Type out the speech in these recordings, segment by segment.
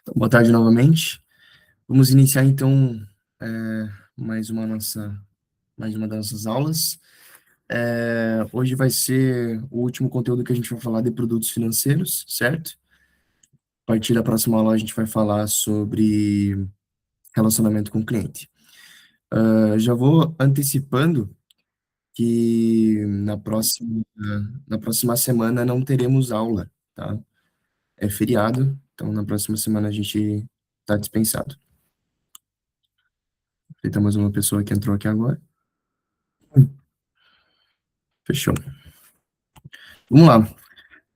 Boa tarde novamente. Vamos iniciar então mais uma das nossas aulas. Hoje vai ser o último conteúdo que a gente vai falar de produtos financeiros, certo? A partir da próxima aula a gente vai falar sobre relacionamento com o cliente. Já vou antecipando que na próxima semana não teremos aula, tá? É feriado, então na próxima semana a gente está dispensado. Tem mais uma pessoa que entrou aqui agora. Fechou. Vamos lá.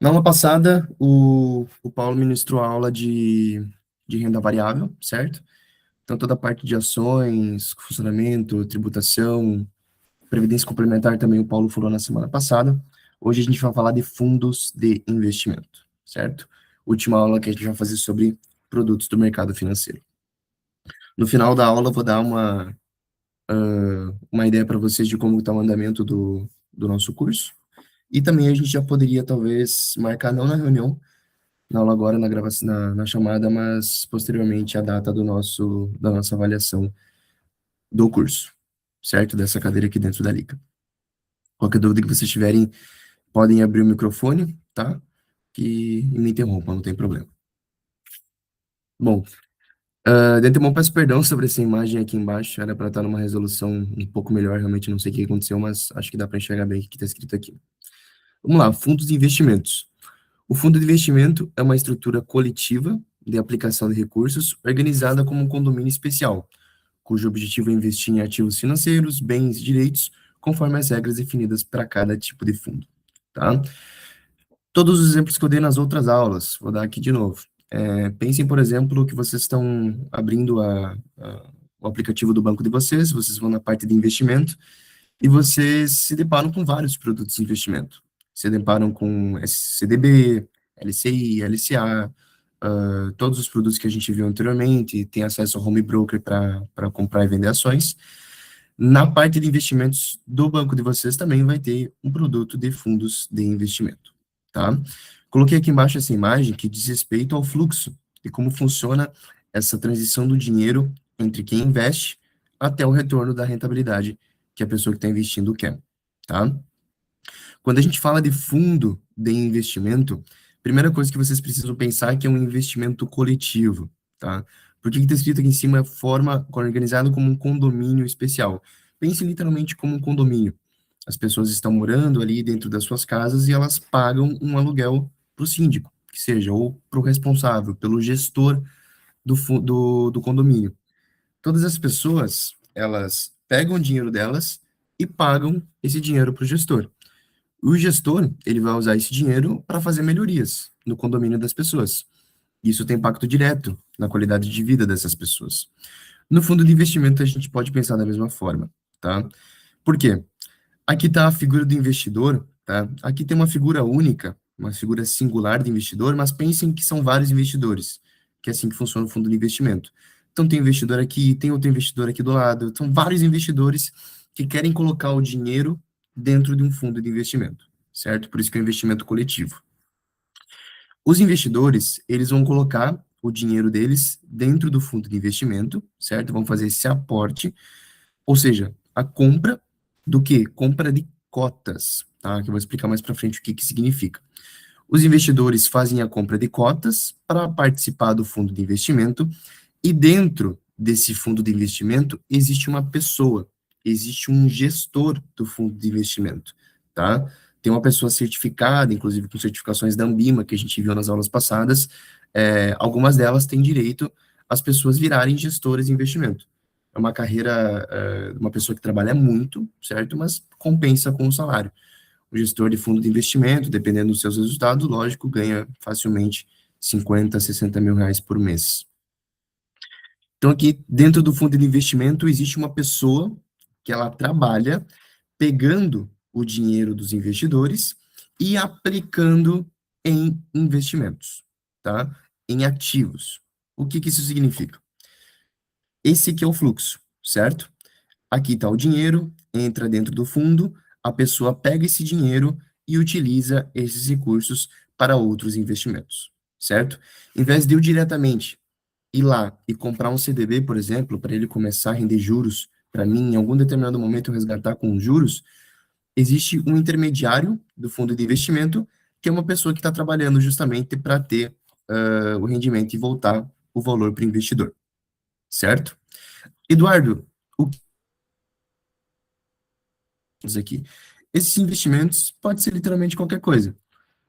Na aula passada, o Paulo ministrou a aula de renda variável, certo? Então, toda a parte de ações, funcionamento, tributação, previdência complementar também o Paulo falou na semana passada. Hoje a gente vai falar de fundos de investimento, certo? Última aula que a gente vai fazer sobre produtos do mercado financeiro. No final da aula, eu vou dar uma ideia para vocês de como está o andamento do nosso curso. E também a gente já poderia, talvez, marcar não na reunião, na aula agora, na gravação, na chamada, mas posteriormente a data da nossa avaliação do curso, certo? Dessa cadeira aqui dentro da Lica. Qualquer dúvida que vocês tiverem, podem abrir o microfone, tá? E me interrompam, não tem problema. Bom, de antemão peço perdão sobre essa imagem aqui embaixo, era para estar numa resolução um pouco melhor, realmente não sei o que aconteceu, mas acho que dá para enxergar bem o que está escrito aqui. Vamos lá, fundos de investimentos. O fundo de investimento é uma estrutura coletiva de aplicação de recursos organizada como um condomínio especial, cujo objetivo é investir em ativos financeiros, bens e direitos, conforme as regras definidas para cada tipo de fundo. Tá? Todos os exemplos que eu dei nas outras aulas, vou dar aqui de novo. Pensem, por exemplo, que vocês estão abrindo o aplicativo do banco de vocês vão na parte de investimento, e vocês se deparam com vários produtos de investimento. Se deparam com CDB, LCI, LCA, todos os produtos que a gente viu anteriormente, tem acesso ao home broker para comprar e vender ações. Na parte de investimentos do banco de vocês também vai ter um produto de fundos de investimento, tá? Coloquei aqui embaixo essa imagem que diz respeito ao fluxo e como funciona essa transição do dinheiro entre quem investe até o retorno da rentabilidade que a pessoa que está investindo quer, tá? Quando a gente fala de fundo de investimento, a primeira coisa que vocês precisam pensar é que é um investimento coletivo, tá? Por que está escrito aqui em cima, forma organizado como um condomínio especial? Pense literalmente como um condomínio. As pessoas estão morando ali dentro das suas casas e elas pagam um aluguel para o síndico, que seja, ou para o responsável, pelo gestor do condomínio. Todas as pessoas, elas pegam o dinheiro delas e pagam esse dinheiro para o gestor. O gestor, ele vai usar esse dinheiro para fazer melhorias no condomínio das pessoas. Isso tem impacto direto na qualidade de vida dessas pessoas. No fundo de investimento, a gente pode pensar da mesma forma, tá? Por quê? Aqui está a figura do investidor, tá? Aqui tem uma figura única, uma figura singular de investidor, mas pensem que são vários investidores, que é assim que funciona o fundo de investimento. Então, tem investidor aqui, tem outro investidor aqui do lado, são vários investidores que querem colocar o dinheiro dentro de um fundo de investimento, certo? Por isso que é um investimento coletivo. Os investidores, eles vão colocar o dinheiro deles dentro do fundo de investimento, certo? Vão fazer esse aporte, ou seja, a compra do quê? Compra de cotas, tá? Que eu vou explicar mais para frente o que que significa. Os investidores fazem a compra de cotas para participar do fundo de investimento e dentro desse fundo de investimento existe uma pessoa, existe um gestor do fundo de investimento, tá? Tem uma pessoa certificada, inclusive com certificações da Ambima, que a gente viu nas aulas passadas, algumas delas têm direito às pessoas virarem gestoras de investimento. É uma carreira, uma pessoa que trabalha muito, certo? Mas compensa com o salário. O gestor de fundo de investimento, dependendo dos seus resultados, lógico, ganha facilmente 50, 60 mil reais por mês. Então, aqui dentro do fundo de investimento, existe uma pessoa que ela trabalha pegando o dinheiro dos investidores e aplicando em investimentos, tá? Em ativos. O que que isso significa? Esse aqui é o fluxo, certo? Aqui está o dinheiro, entra dentro do fundo, a pessoa pega esse dinheiro e utiliza esses recursos para outros investimentos, certo? Em vez de eu diretamente ir lá e comprar um CDB, por exemplo, para ele começar a render juros, para mim, em algum determinado momento, eu resgatar com juros, existe um intermediário do fundo de investimento, que é uma pessoa que está trabalhando justamente para ter o rendimento e voltar o valor para o investidor, certo? Eduardo, o que temos aqui? Esses investimentos pode ser literalmente qualquer coisa.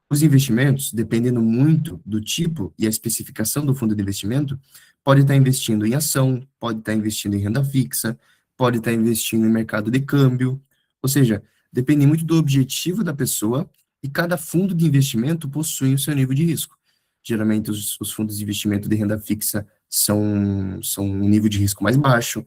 Os investimentos, dependendo muito do tipo e a especificação do fundo de investimento, pode estar investindo em ação, pode estar investindo em renda fixa, pode estar investindo em mercado de câmbio, ou seja, depende muito do objetivo da pessoa e cada fundo de investimento possui o seu nível de risco. Geralmente, os fundos de investimento de renda fixa são um nível de risco mais baixo,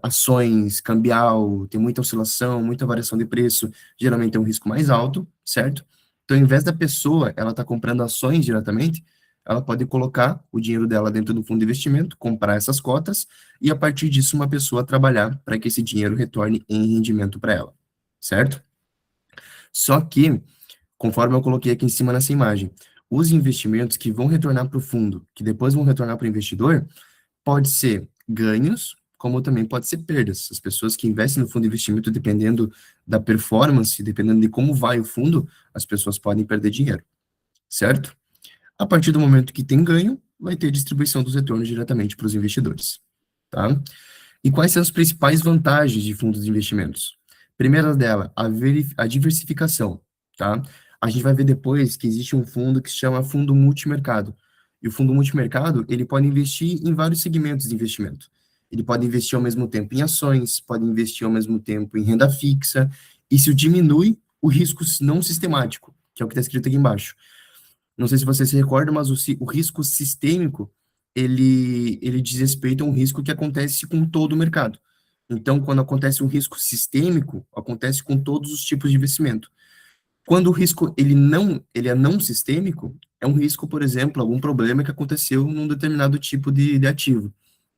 ações, cambial, tem muita oscilação, muita variação de preço, geralmente é um risco mais alto, certo? Então, ao invés da pessoa, ela está comprando ações diretamente, ela pode colocar o dinheiro dela dentro do fundo de investimento, comprar essas cotas, e a partir disso uma pessoa trabalhar para que esse dinheiro retorne em rendimento para ela, certo? Só que, conforme eu coloquei aqui em cima nessa imagem, os investimentos que vão retornar para o fundo, que depois vão retornar para o investidor, pode ser ganhos, como também pode ser perdas. As pessoas que investem no fundo de investimento, dependendo da performance, dependendo de como vai o fundo, as pessoas podem perder dinheiro, certo? A partir do momento que tem ganho, vai ter distribuição dos retornos diretamente para os investidores, tá? E quais são as principais vantagens de fundos de investimentos? Primeira dela, a diversificação, tá? A gente vai ver depois que existe um fundo que se chama fundo multimercado. E o fundo multimercado, ele pode investir em vários segmentos de investimento. Ele pode investir ao mesmo tempo em ações, pode investir ao mesmo tempo em renda fixa. Isso diminui o risco não sistemático, que é o que está escrito aqui embaixo. Não sei se você se recorda, mas o risco sistêmico, ele diz respeito a um risco que acontece com todo o mercado. Então, quando acontece um risco sistêmico, acontece com todos os tipos de investimento. Quando o risco ele é não sistêmico, é um risco, por exemplo, algum problema que aconteceu num determinado tipo de ativo,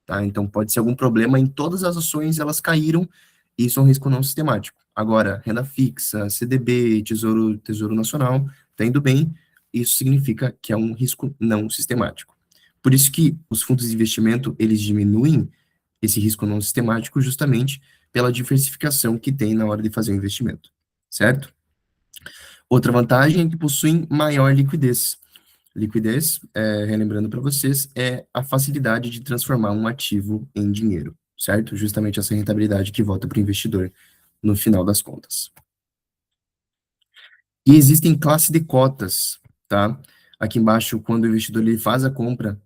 tá? Então, pode ser algum problema em todas as ações, elas caíram, e isso é um risco não sistemático. Agora, renda fixa, CDB, Tesouro Nacional, tá indo bem, isso significa que é um risco não sistemático. Por isso que os fundos de investimento, eles diminuem esse risco não sistemático justamente pela diversificação que tem na hora de fazer o investimento, certo? Outra vantagem é que possuem maior liquidez. Liquidez, relembrando para vocês, é a facilidade de transformar um ativo em dinheiro, certo? Justamente essa rentabilidade que volta para o investidor no final das contas. E existem classe de cotas, tá? Aqui embaixo, quando o investidor ele faz a compra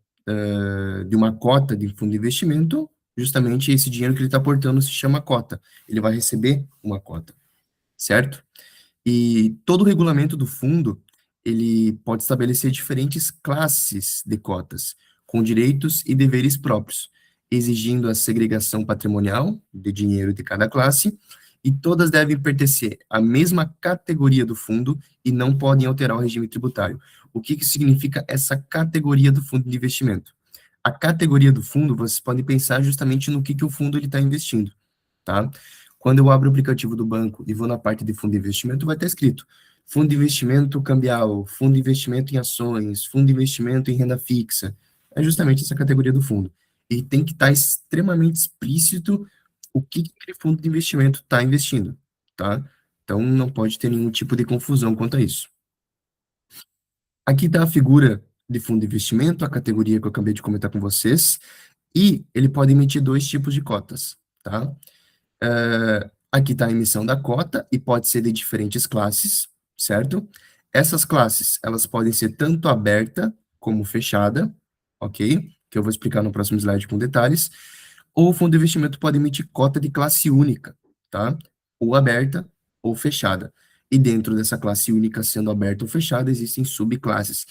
de uma cota de fundo de investimento, justamente esse dinheiro que ele está aportando se chama cota. Ele vai receber uma cota, certo? E todo o regulamento do fundo, ele pode estabelecer diferentes classes de cotas, com direitos e deveres próprios, exigindo a segregação patrimonial de dinheiro de cada classe, e todas devem pertencer à mesma categoria do fundo e não podem alterar o regime tributário. O que significa essa categoria do fundo de investimento? A categoria do fundo, vocês podem pensar justamente no que o fundo está investindo, tá? Quando eu abro o aplicativo do banco e vou na parte de fundo de investimento, vai estar escrito fundo de investimento cambial, fundo de investimento em ações, fundo de investimento em renda fixa. É justamente essa categoria do fundo. E tem que estar extremamente explícito o que aquele fundo de investimento está investindo, tá? Então, não pode ter nenhum tipo de confusão quanto a isso. Aqui está a figura de fundo de investimento, a categoria que eu acabei de comentar com vocês, e ele pode emitir dois tipos de cotas, tá? Aqui está a emissão da cota e pode ser de diferentes classes, certo? Essas classes, elas podem ser tanto aberta como fechada, ok? Que eu vou explicar no próximo slide com detalhes. Ou o fundo de investimento pode emitir cota de classe única, tá? Ou aberta ou fechada. E dentro dessa classe única, sendo aberta ou fechada, existem subclasses.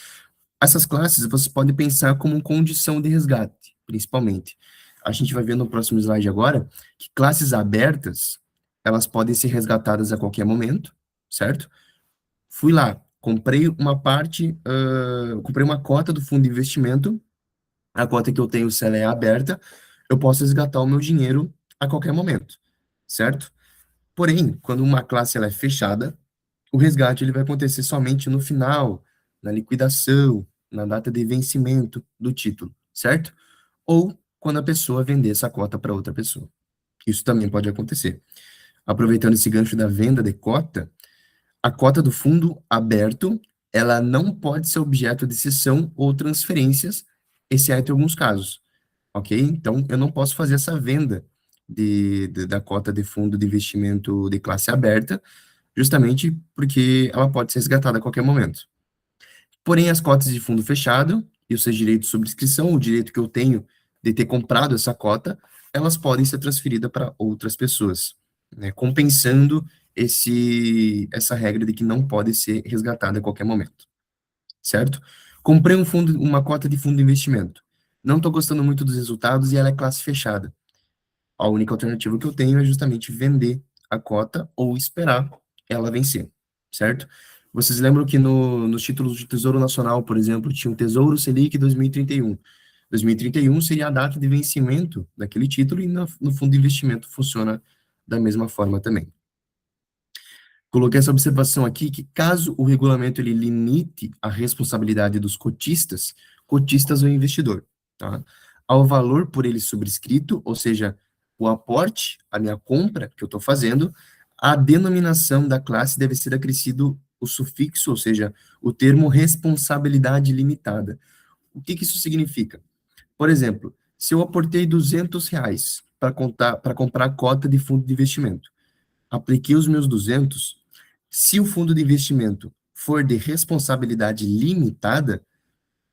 Essas classes você pode pensar como condição de resgate, principalmente. A gente vai ver no próximo slide agora que classes abertas, elas podem ser resgatadas a qualquer momento, certo? Fui lá, comprei uma parte, comprei uma cota do fundo de investimento, a cota que eu tenho, se ela é aberta, eu posso resgatar o meu dinheiro a qualquer momento, certo? Porém, quando uma classe ela é fechada, o resgate ele vai acontecer somente no final, na liquidação, na data de vencimento do título, certo? Ou quando a pessoa vender essa cota para outra pessoa. Isso também pode acontecer. Aproveitando esse gancho da venda de cota, a cota do fundo aberto, ela não pode ser objeto de cessão ou transferências, exceto em alguns casos, ok? Então, eu não posso fazer essa venda da cota de fundo de investimento de classe aberta, justamente porque ela pode ser resgatada a qualquer momento. Porém, as cotas de fundo fechado e os seus direitos sobre inscrição, o direito que eu tenho de ter comprado essa cota, elas podem ser transferidas para outras pessoas, né, compensando essa regra de que não pode ser resgatada a qualquer momento, certo? Comprei uma cota de fundo de investimento. Não estou gostando muito dos resultados e ela é classe fechada. A única alternativa que eu tenho é justamente vender a cota ou esperar ela vencer, certo? Vocês lembram que nos títulos de Tesouro Nacional, por exemplo, tinha o Tesouro Selic 2031. 2031 seria a data de vencimento daquele título e no fundo de investimento funciona da mesma forma também. Coloquei essa observação aqui que caso o regulamento ele limite a responsabilidade dos cotistas, cotistas ou investidor, tá? Ao valor por ele subscrito, ou seja, o aporte, a minha compra que eu estou fazendo, a denominação da classe deve ser acrescido o sufixo, ou seja, o termo responsabilidade limitada. O que que isso significa? Por exemplo, se eu aportei R$ 200 para comprar a cota de fundo de investimento, apliquei os meus 200. Se o fundo de investimento for de responsabilidade limitada,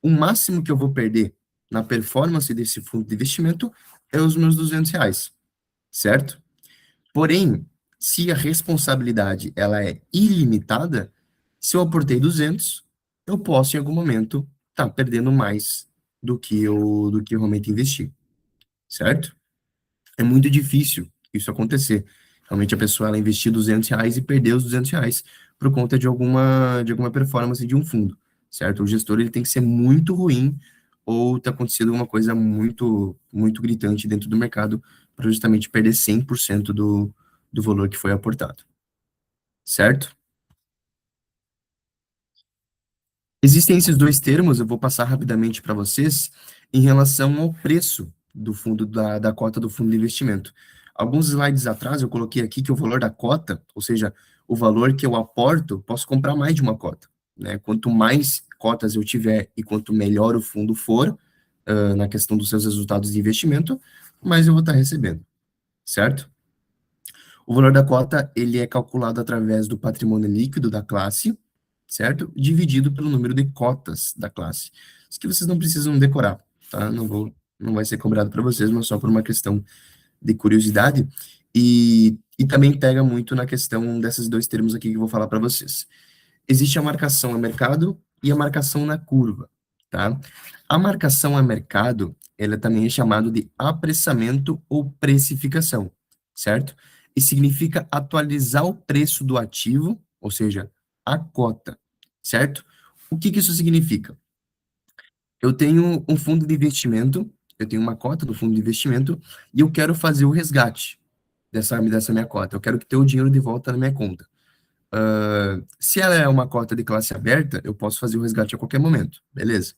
o máximo que eu vou perder na performance desse fundo de investimento é os meus R$ 200, certo? Porém, se a responsabilidade ela é ilimitada, se eu aportei 200, eu posso em algum momento estar perdendo mais do que eu realmente investi, certo? É muito difícil isso acontecer. Realmente a pessoa ela investiu R$ 200 e perdeu os R$ 200 por conta de alguma performance de um fundo, certo? O gestor ele tem que ser muito ruim ou tá acontecendo alguma coisa muito, muito gritante dentro do mercado para justamente perder 100% do valor que foi aportado, certo? Existem esses dois termos, eu vou passar rapidamente para vocês, em relação ao preço do fundo, da cota do fundo de investimento. Alguns slides atrás eu coloquei aqui que o valor da cota, ou seja, o valor que eu aporto, posso comprar mais de uma cota, né? Quanto mais cotas eu tiver e quanto melhor o fundo for, na questão dos seus resultados de investimento, mais eu vou estar recebendo, certo? O valor da cota, ele é calculado através do patrimônio líquido da classe, certo? Dividido pelo número de cotas da classe. Isso que vocês não precisam decorar, tá? Não vai ser cobrado para vocês, mas só por uma questão de curiosidade. E também pega muito na questão desses dois termos aqui que eu vou falar para vocês. Existe a marcação a mercado e a marcação na curva, tá? A marcação a mercado, ela também é chamada de apressamento ou precificação, certo? E significa atualizar o preço do ativo, ou seja, a cota, certo? O que que isso significa? Eu tenho um fundo de investimento, eu tenho uma cota do fundo de investimento e eu quero fazer o resgate dessa minha cota. Eu quero que tenha o dinheiro de volta na minha conta. Se ela é uma cota de classe aberta, eu posso fazer o resgate a qualquer momento, beleza?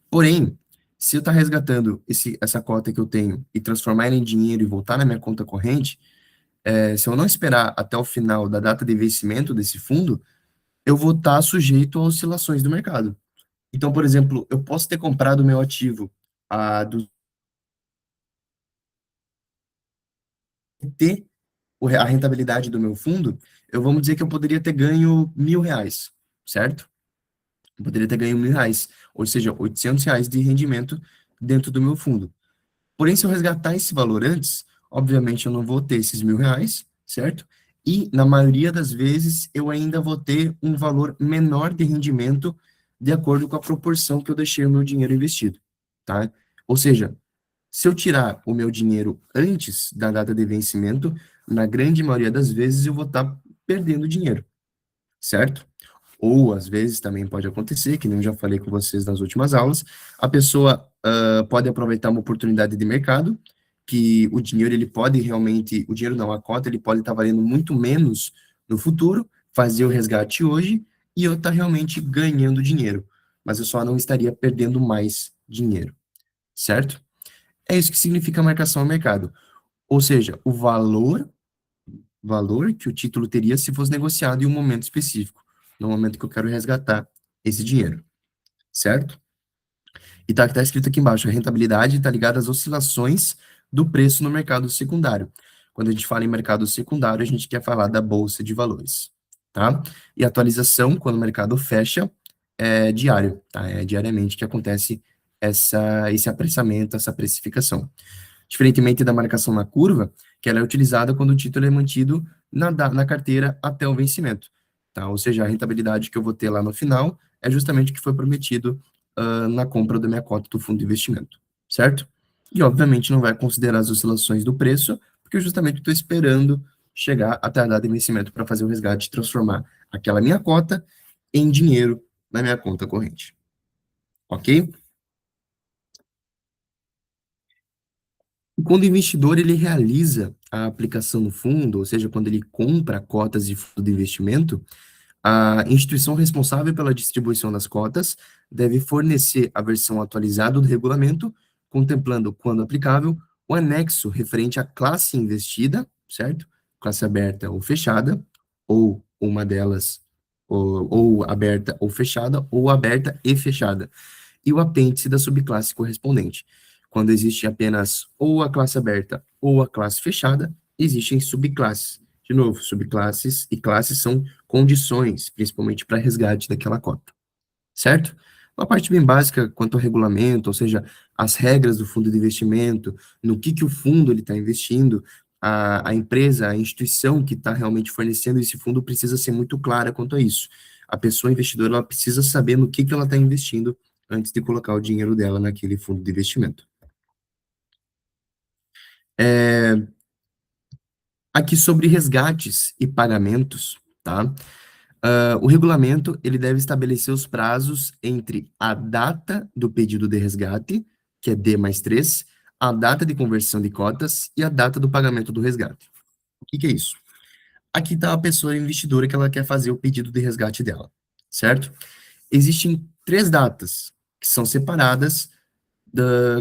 Porém, se eu estar resgatando essa cota que eu tenho e transformar ela em dinheiro e voltar na minha conta corrente, se eu não esperar até o final da data de vencimento desse fundo, eu vou estar sujeito a oscilações do mercado. Então, por exemplo, eu posso ter comprado o meu ativo do ter a rentabilidade do meu fundo, vamos dizer que eu poderia ter ganho R$ 1.000, certo? Eu poderia ter ganho R$ 1.000, ou seja, R$ 800 de rendimento dentro do meu fundo. Porém, se eu resgatar esse valor antes, obviamente eu não vou ter esses R$ 1.000, certo? E, na maioria das vezes, eu ainda vou ter um valor menor de rendimento de acordo com a proporção que eu deixei o meu dinheiro investido, tá? Ou seja, se eu tirar o meu dinheiro antes da data de vencimento, na grande maioria das vezes eu vou estar perdendo dinheiro, certo? Ou às vezes também pode acontecer, que nem eu já falei com vocês nas últimas aulas, a pessoa pode aproveitar uma oportunidade de mercado, que o dinheiro ele pode realmente, o dinheiro não, a cota ele pode estar valendo muito menos no futuro, fazer o resgate hoje e eu estar realmente ganhando dinheiro, mas eu só não estaria perdendo mais dinheiro, certo? É isso que significa marcação ao mercado. Ou seja, o valor que o título teria se fosse negociado em um momento específico, no momento que eu quero resgatar esse dinheiro, certo? E tá escrito aqui embaixo, a rentabilidade está ligada às oscilações do preço no mercado secundário. Quando a gente fala em mercado secundário, a gente quer falar da bolsa de valores, tá? E atualização, quando o mercado fecha, é diário, tá? É diariamente que acontece esse apressamento, essa precificação. Diferentemente da marcação na curva, que ela é utilizada quando o título é mantido na carteira até o vencimento, tá? Ou seja, a rentabilidade que eu vou ter lá no final é justamente o que foi prometido na compra da minha cota do fundo de investimento, certo? E, obviamente, não vai considerar as oscilações do preço, porque eu justamente estou esperando chegar até a data de vencimento para fazer o resgate e transformar aquela minha cota em dinheiro na minha conta corrente, ok? E quando o investidor ele realiza a aplicação no fundo, ou seja, quando ele compra cotas de fundo de investimento, a instituição responsável pela distribuição das cotas deve fornecer a versão atualizada do regulamento, contemplando, quando aplicável, o anexo referente à classe investida, certo? Classe aberta ou fechada, ou uma delas, ou aberta ou fechada, ou aberta e fechada e o apêndice da subclasse correspondente. Quando existe apenas ou a classe aberta ou a classe fechada, existem subclasses. De novo, subclasses e classes são condições, principalmente para resgate daquela cota, certo? Uma parte bem básica quanto ao regulamento, ou seja, as regras do fundo de investimento, no que o fundo ele está investindo, a empresa, a instituição que está realmente fornecendo esse fundo precisa ser muito clara quanto a isso. A pessoa investidora ela precisa saber no que ela está investindo antes de colocar o dinheiro dela naquele fundo de investimento. Aqui sobre resgates e pagamentos, tá? O regulamento, ele deve estabelecer os prazos entre a data do pedido de resgate, que é D mais 3, a data de conversão de cotas e a data do pagamento do resgate. O que é isso? Aqui está a pessoa investidora que ela quer fazer o pedido de resgate dela, certo? Existem três datas que são separadas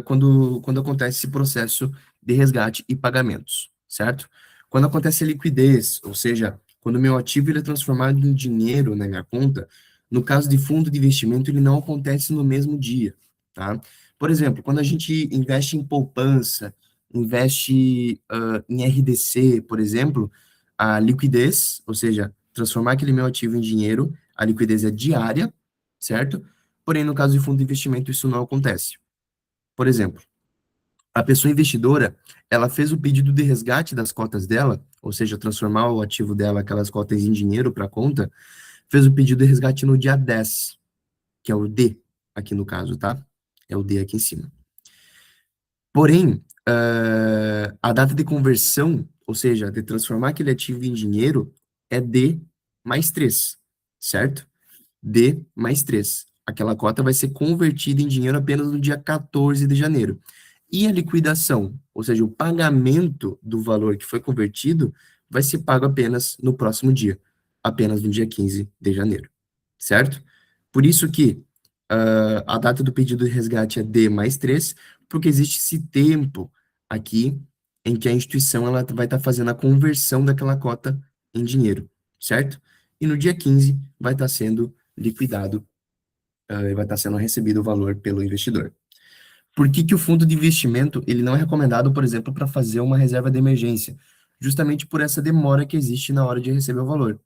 quando acontece esse processo de resgate e pagamentos, certo? Quando acontece a liquidez, ou seja, quando o meu ativo ele é transformado em dinheiro na minha conta, no caso de fundo de investimento, ele não acontece no mesmo dia, tá? Por exemplo, quando a gente investe em poupança, investe em RDC, por exemplo, a liquidez, ou seja, transformar aquele meu ativo em dinheiro, a liquidez é diária, certo? Porém, no caso de fundo de investimento, isso não acontece. Por exemplo, a pessoa investidora, ela fez o pedido de resgate das cotas dela, ou seja, transformar o ativo dela, aquelas cotas em dinheiro para a conta, fez o pedido de resgate no dia 10, que é o D, aqui no caso, tá? É o D aqui em cima. Porém, a data de conversão, ou seja, de transformar aquele ativo em dinheiro, é D mais 3, certo? D mais 3. Aquela cota vai ser convertida em dinheiro apenas no dia 14 de janeiro. E a liquidação, ou seja, o pagamento do valor que foi convertido, vai ser pago apenas no próximo dia, apenas no dia 15 de janeiro, certo? Por isso que a data do pedido de resgate é D mais 3, porque existe esse tempo aqui em que a instituição ela vai estar fazendo a conversão daquela cota em dinheiro, certo? E no dia 15 vai estar sendo liquidado, e vai estar sendo recebido o valor pelo investidor. Por que o fundo de investimento ele não é recomendado, por exemplo, para fazer uma reserva de emergência? Justamente por essa demora que existe na hora de receber o valor.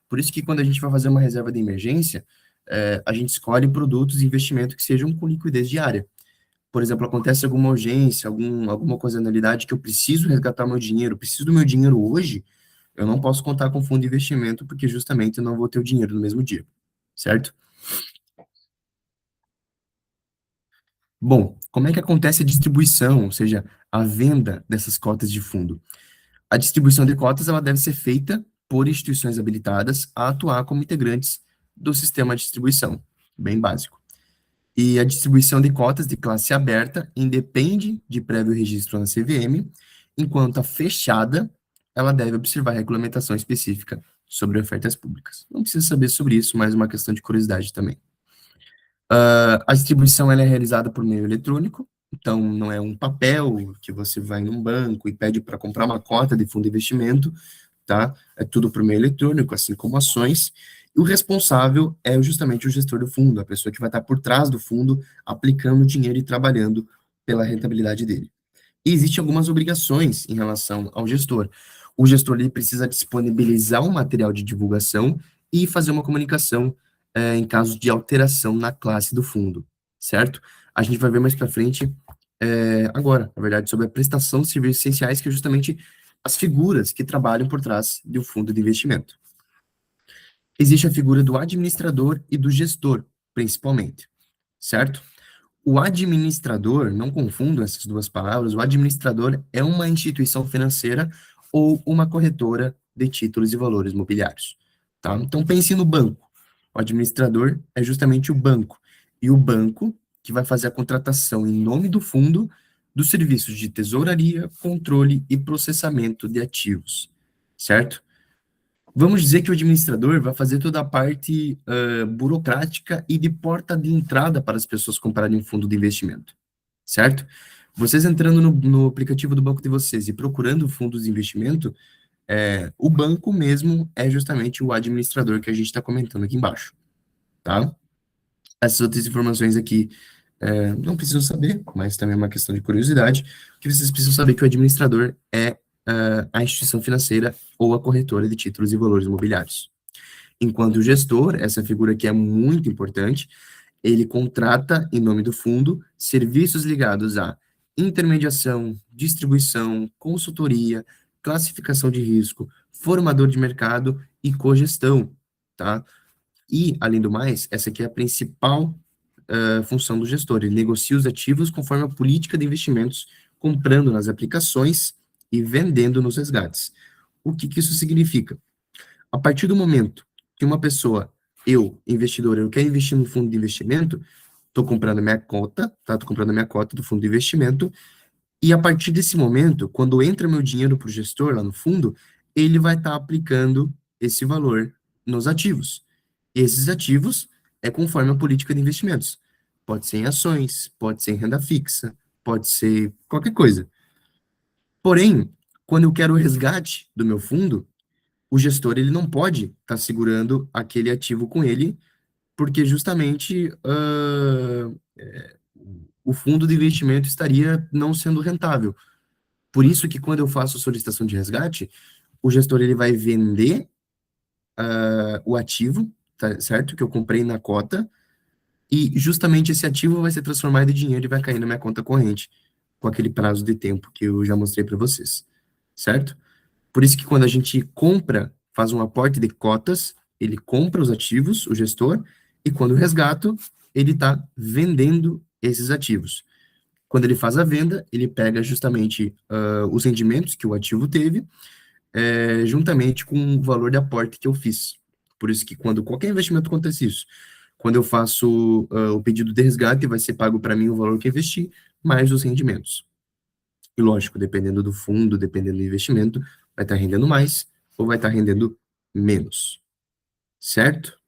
Por isso que quando a gente vai fazer uma reserva de emergência, a gente escolhe produtos de investimento que sejam com liquidez diária. Por exemplo, acontece alguma urgência, alguma ocasionalidade que eu preciso resgatar meu dinheiro, preciso do meu dinheiro hoje, eu não posso contar com fundo de investimento porque justamente eu não vou ter o dinheiro no mesmo dia, certo? Bom, como é que acontece a distribuição, ou seja, a venda dessas cotas de fundo? A distribuição de cotas ela deve ser feita por instituições habilitadas a atuar como integrantes do sistema de distribuição, bem básico. E a distribuição de cotas de classe aberta independe de prévio registro na CVM, enquanto a fechada ela deve observar a regulamentação específica sobre ofertas públicas. Não precisa saber sobre isso, mas uma questão de curiosidade também. A distribuição ela é realizada por meio eletrônico, Então, não é um papel que você vai num banco e pede para comprar uma cota de fundo de investimento, tá? É tudo por meio eletrônico, assim como ações. E o responsável é justamente o gestor do fundo, a pessoa que vai estar por trás do fundo, aplicando o dinheiro e trabalhando pela rentabilidade dele. E existem algumas obrigações em relação ao gestor. O gestor ele precisa disponibilizar um material de divulgação e fazer uma comunicação em caso de alteração na classe do fundo, certo? A gente vai ver mais para frente, agora, na verdade, sobre a prestação de serviços essenciais, que é justamente as figuras que trabalham por trás de um fundo de investimento. Existe a figura do administrador e do gestor, principalmente, certo? O administrador, não confundam essas duas palavras, o administrador é uma instituição financeira ou uma corretora de títulos e valores mobiliários, tá? Então pense no banco. O administrador é justamente o banco. E o banco que vai fazer a contratação em nome do fundo dos serviços de tesouraria, controle e processamento de ativos, certo? Vamos dizer que o administrador vai fazer toda a parte burocrática e de porta de entrada para as pessoas comprarem um fundo de investimento, certo? Vocês entrando no aplicativo do banco de vocês e procurando fundos de investimento, o banco mesmo é justamente o administrador que a gente está comentando aqui embaixo, tá? Essas outras informações aqui não precisam saber, mas também é uma questão de curiosidade, que vocês precisam saber que o administrador é a instituição financeira ou a corretora de títulos e valores imobiliários. Enquanto o gestor, essa figura aqui é muito importante, ele contrata, em nome do fundo, serviços ligados à intermediação, distribuição, consultoria, classificação de risco, formador de mercado e cogestão, tá? E, além do mais, essa aqui é a principal função do gestor. Ele negocia os ativos conforme a política de investimentos, comprando nas aplicações e vendendo nos resgates. O que isso significa? A partir do momento que uma pessoa, eu, investidor, eu quero investir no fundo de investimento, estou comprando minha cota, tá? Estou comprando minha cota do fundo de investimento, e a partir desse momento, quando entra meu dinheiro para o gestor lá no fundo, ele vai estar aplicando esse valor nos ativos. Esses ativos é conforme a política de investimentos. Pode ser em ações, pode ser em renda fixa, pode ser qualquer coisa. Porém, quando eu quero o resgate do meu fundo, o gestor ele não pode estar segurando aquele ativo com ele, porque justamente o fundo de investimento estaria não sendo rentável. Por isso que quando eu faço solicitação de resgate, o gestor ele vai vender o ativo, tá, certo? Que eu comprei na cota, e justamente esse ativo vai ser transformado em dinheiro e vai cair na minha conta corrente, com aquele prazo de tempo que eu já mostrei para vocês, certo? Por isso que quando a gente compra, faz um aporte de cotas, ele compra os ativos, o gestor, e quando resgata, ele está vendendo esses ativos. Quando ele faz a venda, ele pega justamente os rendimentos que o ativo teve, juntamente com o valor de aporte que eu fiz. Por isso que quando qualquer investimento acontece isso, quando eu faço o pedido de resgate, vai ser pago para mim o valor que eu investi, mais os rendimentos. E lógico, dependendo do fundo, dependendo do investimento, vai estar rendendo mais ou vai estar rendendo menos, certo?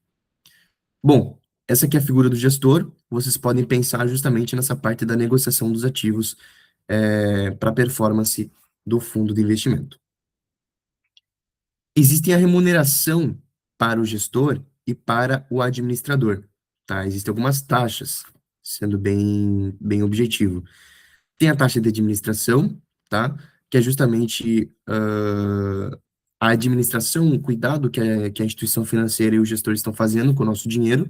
Bom, essa aqui é a figura do gestor. Vocês podem pensar justamente nessa parte da negociação dos ativos para a performance do fundo de investimento. Existe a remuneração para o gestor e para o administrador, tá? Existem algumas taxas, sendo bem objetivo. Tem a taxa de administração, tá? Que é justamente a administração, o cuidado que a instituição financeira e o gestor estão fazendo com o nosso dinheiro,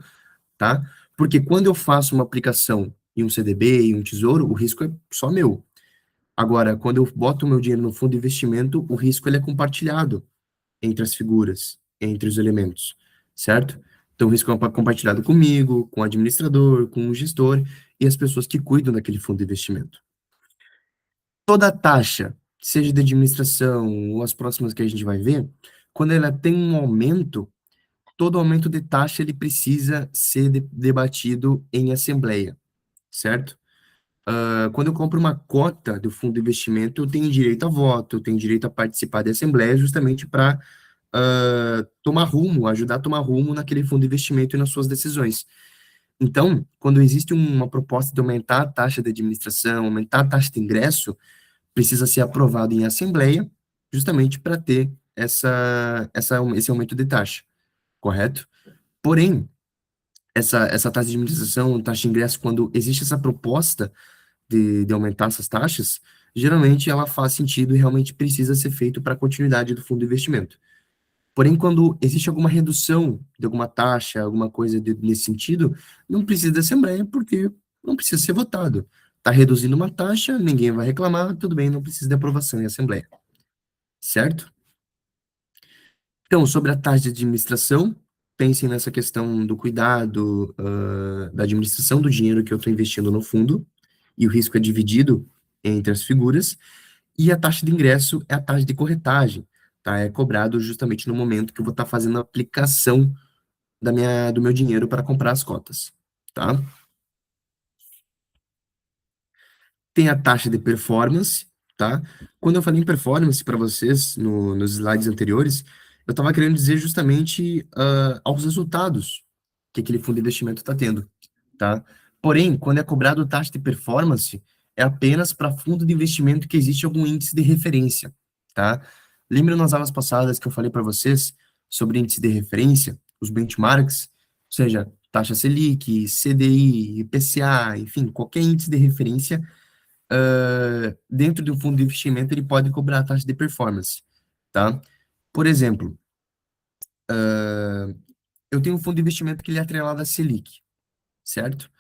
tá? Porque quando eu faço uma aplicação em um CDB, em um tesouro, o risco é só meu. Agora, quando eu boto o meu dinheiro no fundo de investimento, o risco ele é compartilhado entre as figuras, entre os elementos, certo? Então, o risco é compartilhado comigo, com o administrador, com o gestor e as pessoas que cuidam daquele fundo de investimento. Toda taxa, seja de administração ou as próximas que a gente vai ver, quando ela tem um aumento, todo aumento de taxa ele precisa ser debatido em assembleia, certo? Quando eu compro uma cota do fundo de investimento, eu tenho direito a voto, eu tenho direito a participar da assembleia justamente para tomar rumo, ajudar a tomar rumo naquele fundo de investimento e nas suas decisões. Então, quando existe uma proposta de aumentar a taxa de administração, aumentar a taxa de ingresso, precisa ser aprovado em assembleia, justamente para ter esse aumento de taxa, correto? Porém, essa taxa de administração, taxa de ingresso, quando existe essa proposta de aumentar essas taxas, geralmente ela faz sentido e realmente precisa ser feito para a continuidade do fundo de investimento. Porém, quando existe alguma redução de alguma taxa, alguma coisa nesse sentido, não precisa de assembleia, porque não precisa ser votado. Está reduzindo uma taxa, ninguém vai reclamar, tudo bem, não precisa de aprovação em assembleia, certo? Então, sobre a taxa de administração, pensem nessa questão do cuidado, da administração do dinheiro que eu estou investindo no fundo, e o risco é dividido entre as figuras, e a taxa de ingresso é a taxa de corretagem, tá? É cobrado justamente no momento que eu vou estar fazendo a aplicação do meu dinheiro para comprar as cotas, tá? Tem a taxa de performance, tá? Quando eu falei em performance para vocês nos slides anteriores, eu estava querendo dizer justamente aos resultados que aquele fundo de investimento está tendo, tá? Porém, quando é cobrado taxa de performance, é apenas para fundo de investimento que existe algum índice de referência, tá? Lembra nas aulas passadas que eu falei para vocês sobre índice de referência, os benchmarks, ou seja, taxa Selic, CDI, IPCA, enfim, qualquer índice de referência dentro de um fundo de investimento, ele pode cobrar a taxa de performance, tá? Por exemplo, eu tenho um fundo de investimento que ele é atrelado à Selic, certo?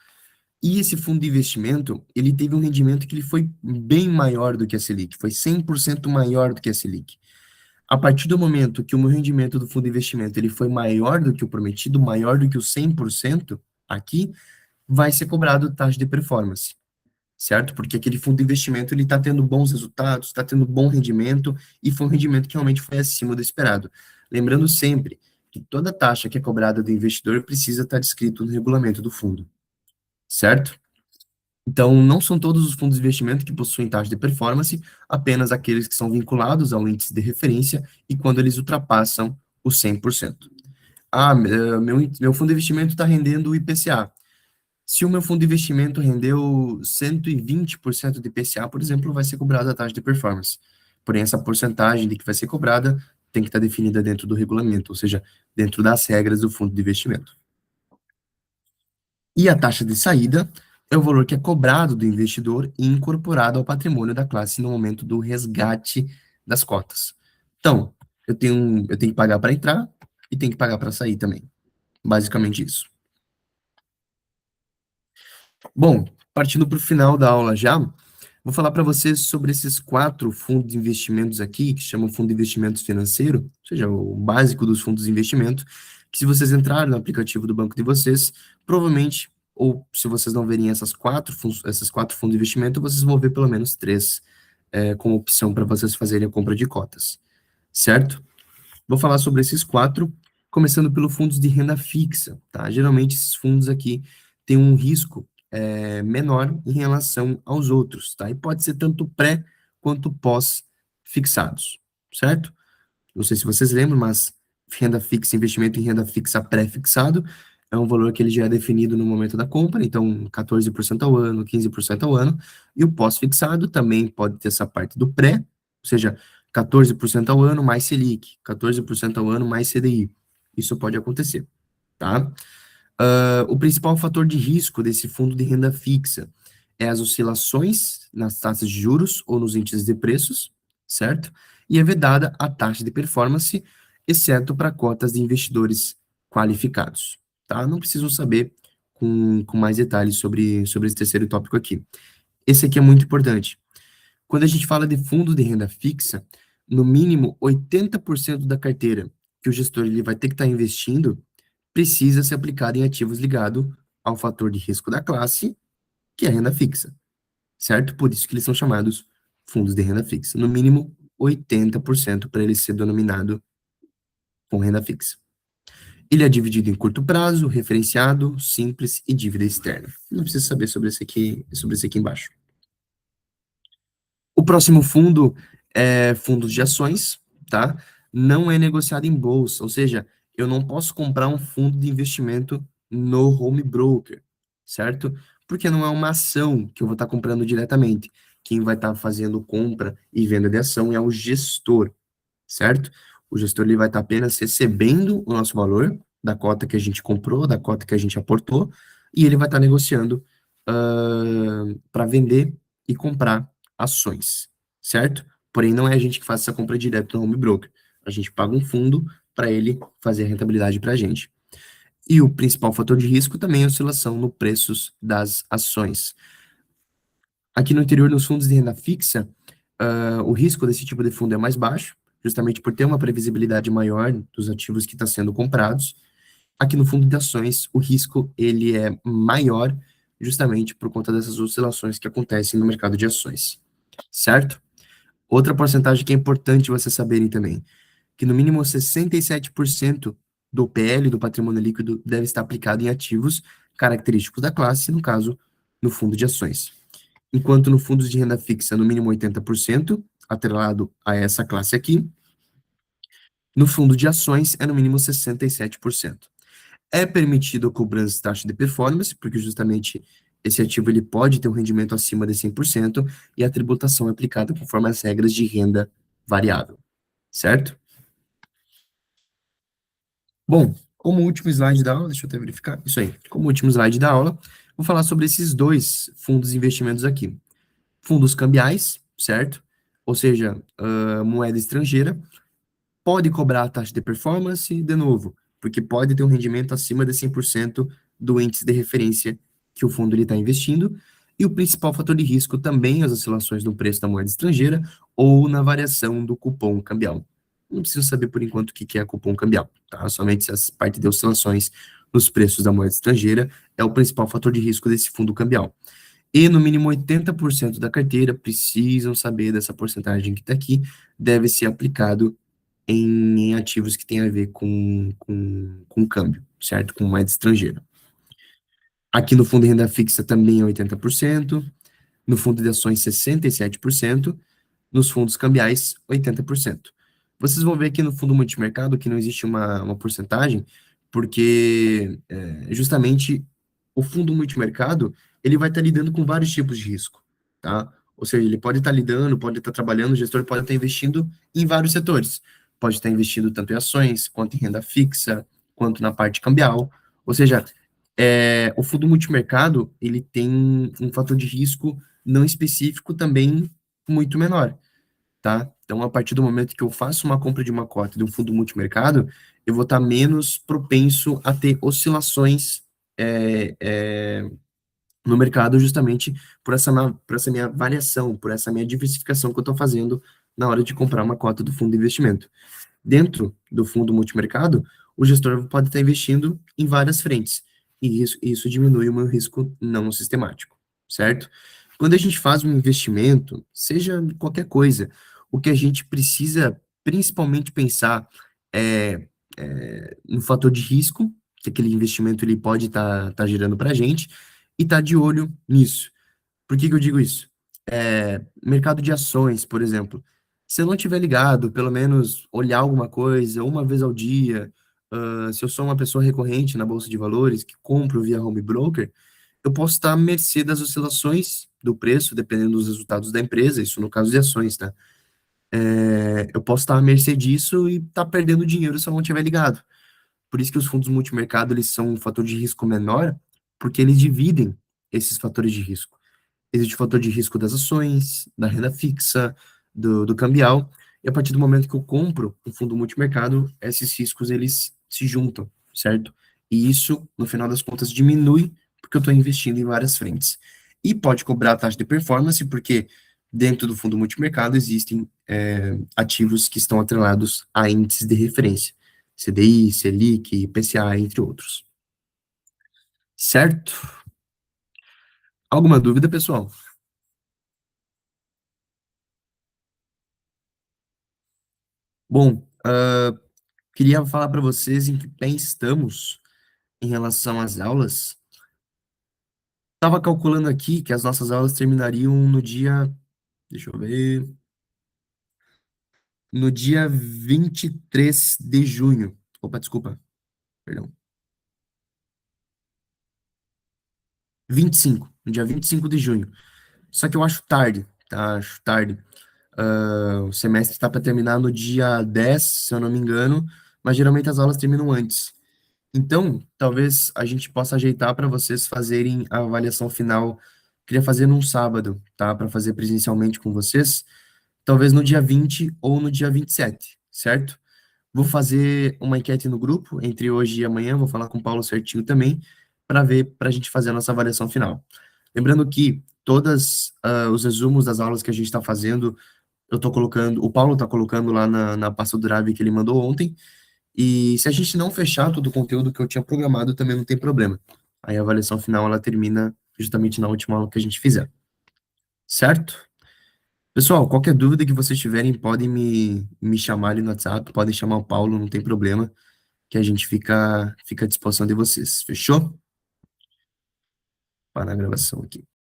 E esse fundo de investimento, ele teve um rendimento que ele foi bem maior do que a Selic, foi 100% maior do que a Selic. A partir do momento que o meu rendimento do fundo de investimento ele foi maior do que o prometido, maior do que o 100% aqui, vai ser cobrado taxa de performance, certo? Porque aquele fundo de investimento ele está tendo bons resultados, está tendo bom rendimento e foi um rendimento que realmente foi acima do esperado. Lembrando sempre que toda taxa que é cobrada do investidor precisa estar descrito no regulamento do fundo, certo? Então, não são todos os fundos de investimento que possuem taxa de performance, apenas aqueles que são vinculados ao índice de referência e quando eles ultrapassam os 100%. Meu fundo de investimento está rendendo o IPCA. Se o meu fundo de investimento rendeu 120% de IPCA, por exemplo, vai ser cobrada a taxa de performance. Porém, essa porcentagem de que vai ser cobrada tem que estar definida dentro do regulamento, ou seja, dentro das regras do fundo de investimento. E a taxa de saída é o valor que é cobrado do investidor e incorporado ao patrimônio da classe no momento do resgate das cotas. Então, eu tenho que pagar para entrar e tenho que pagar para sair também. Basicamente isso. Bom, partindo para o final da aula já, vou falar para vocês sobre esses 4 fundos de investimentos aqui, que chamam fundo de investimentos financeiro, ou seja, o básico dos fundos de investimento, que se vocês entrarem no aplicativo do banco de vocês, provavelmente, ou se vocês não verem esses quatro fundos de investimento, vocês vão ver pelo menos 3 como opção para vocês fazerem a compra de cotas, certo? Vou falar sobre esses 4, começando pelo fundos de renda fixa, tá? Geralmente esses fundos aqui têm um risco menor em relação aos outros, tá? E pode ser tanto pré quanto pós-fixados, certo? Não sei se vocês lembram, mas renda fixa, investimento em renda fixa pré-fixado, é um valor que ele já é definido no momento da compra, então 14% ao ano, 15% ao ano, e o pós-fixado também pode ter essa parte do pré, ou seja, 14% ao ano mais Selic, 14% ao ano mais CDI. Isso pode acontecer, tá? O principal fator de risco desse fundo de renda fixa é as oscilações nas taxas de juros ou nos índices de preços, certo? E é vedada a taxa de performance, exceto para cotas de investidores qualificados, tá? Não precisam saber com mais detalhes sobre esse terceiro tópico aqui. Esse aqui é muito importante. Quando a gente fala de fundo de renda fixa, no mínimo 80% da carteira que o gestor ele vai ter que estar investindo precisa ser aplicado em ativos ligados ao fator de risco da classe, que é a renda fixa, certo? Por isso que eles são chamados fundos de renda fixa. No mínimo 80% para ele ser denominado com renda fixa. Ele é dividido em curto prazo, referenciado, simples e dívida externa. Não precisa saber sobre esse aqui embaixo. O próximo fundo é fundos de ações, tá? Não é negociado em bolsa, ou seja, eu não posso comprar um fundo de investimento no home broker, certo? Porque não é uma ação que eu vou estar comprando diretamente. Quem vai estar fazendo compra e venda de ação é o gestor, certo? O gestor ele vai estar apenas recebendo o nosso valor da cota que a gente comprou, da cota que a gente aportou, e ele vai estar negociando para vender e comprar ações, certo? Porém, não é a gente que faz essa compra direto no home broker. A gente paga um fundo para ele fazer a rentabilidade para a gente. E o principal fator de risco também é a oscilação no preços das ações. Aqui no interior, nos fundos de renda fixa, o risco desse tipo de fundo é mais baixo, justamente por ter uma previsibilidade maior dos ativos que estão sendo comprados. Aqui no fundo de ações, o risco ele é maior, justamente por conta dessas oscilações que acontecem no mercado de ações, certo? Outra porcentagem que é importante vocês saberem também, que no mínimo 67% do PL, do patrimônio líquido, deve estar aplicado em ativos característicos da classe, no caso, no fundo de ações. Enquanto no fundos de renda fixa, no mínimo 80%, atrelado a essa classe aqui, no fundo de ações é no mínimo 67%. É permitido a cobrança de taxa de performance, porque justamente esse ativo ele pode ter um rendimento acima de 100% e a tributação é aplicada conforme as regras de renda variável, certo? Bom, como último slide da aula, deixa eu até verificar, isso aí, como último slide da aula, vou falar sobre esses dois fundos de investimentos aqui. Fundos cambiais, certo? Ou seja, moeda estrangeira, pode cobrar a taxa de performance, de novo, porque pode ter um rendimento acima de 100% do índice de referência que o fundo está investindo, e o principal fator de risco também as oscilações no preço da moeda estrangeira ou na variação do cupom cambial. Não preciso saber por enquanto o que que é cupom cambial, tá? Somente essa parte de oscilações nos preços da moeda estrangeira é o principal fator de risco desse fundo cambial. E no mínimo 80% da carteira precisam saber dessa porcentagem que está aqui, deve ser aplicado em ativos que têm a ver com câmbio, certo? Com moeda estrangeira. Aqui no fundo de renda fixa também é 80%, no fundo de ações 67%, nos fundos cambiais 80%. Vocês vão ver aqui no fundo multimercado que não existe uma porcentagem, porque justamente o fundo multimercado ele vai estar lidando com vários tipos de risco, tá? Ou seja, ele pode estar lidando, pode estar trabalhando, o gestor pode estar investindo em vários setores. Pode estar investindo tanto em ações, quanto em renda fixa, quanto na parte cambial. Ou seja, o fundo multimercado, ele tem um fator de risco não específico também muito menor, tá? Então, a partir do momento que eu faço uma compra de uma cota de um fundo multimercado, eu vou estar menos propenso a ter oscilações é, é, no mercado justamente por essa minha variação, por essa minha diversificação que eu estou fazendo na hora de comprar uma cota do fundo de investimento. Dentro do fundo multimercado, o gestor pode estar investindo em várias frentes, e isso diminui o meu risco não sistemático, certo? Quando a gente faz um investimento, seja qualquer coisa, o que a gente precisa principalmente pensar no fator de risco que aquele investimento ele pode estar gerando para a gente, e estar de olho nisso. Por que que eu digo isso? Mercado de ações, por exemplo. Se eu não tiver ligado, pelo menos olhar alguma coisa uma vez ao dia, se eu sou uma pessoa recorrente na bolsa de valores, que compro via home broker, eu posso estar à mercê das oscilações do preço, dependendo dos resultados da empresa, isso no caso de ações, tá? Eu posso estar à mercê disso e estar perdendo dinheiro se eu não tiver ligado. Por isso que os fundos multimercado, eles são um fator de risco menor, porque eles dividem esses fatores de risco. Existe o fator de risco das ações, da renda fixa, do cambial, e a partir do momento que eu compro um fundo multimercado, esses riscos eles se juntam, certo? E isso, no final das contas, diminui porque eu estou investindo em várias frentes. E pode cobrar a taxa de performance, porque dentro do fundo multimercado existem ativos que estão atrelados a índices de referência, CDI, Selic, IPCA, entre outros. Certo? Alguma dúvida, pessoal? Bom, queria falar para vocês em que pé estamos em relação às aulas. Estava calculando aqui que as nossas aulas terminariam no dia, deixa eu ver, no dia 23 de junho. Opa, desculpa, perdão. 25, no dia 25 de junho. Só que eu acho tarde, tá? Acho tarde. O semestre está para terminar no dia 10, se eu não me engano, mas geralmente as aulas terminam antes. Então, talvez a gente possa ajeitar para vocês fazerem a avaliação final. Queria fazer num sábado, tá? Para fazer presencialmente com vocês, talvez no dia 20 ou no dia 27, certo? Vou fazer uma enquete no grupo entre hoje e amanhã, vou falar com o Paulo certinho também, para ver, para a gente fazer a nossa avaliação final. Lembrando que todas os resumos das aulas que a gente está fazendo, eu estou colocando, o Paulo está colocando lá na pasta do Drive que ele mandou ontem, e se a gente não fechar todo o conteúdo que eu tinha programado, também não tem problema. Aí a avaliação final, ela termina justamente na última aula que a gente fizer, certo? Pessoal, qualquer dúvida que vocês tiverem, podem me chamar ali no WhatsApp, podem chamar o Paulo, não tem problema, que a gente fica à disposição de vocês. Fechou? Para a gravação aqui.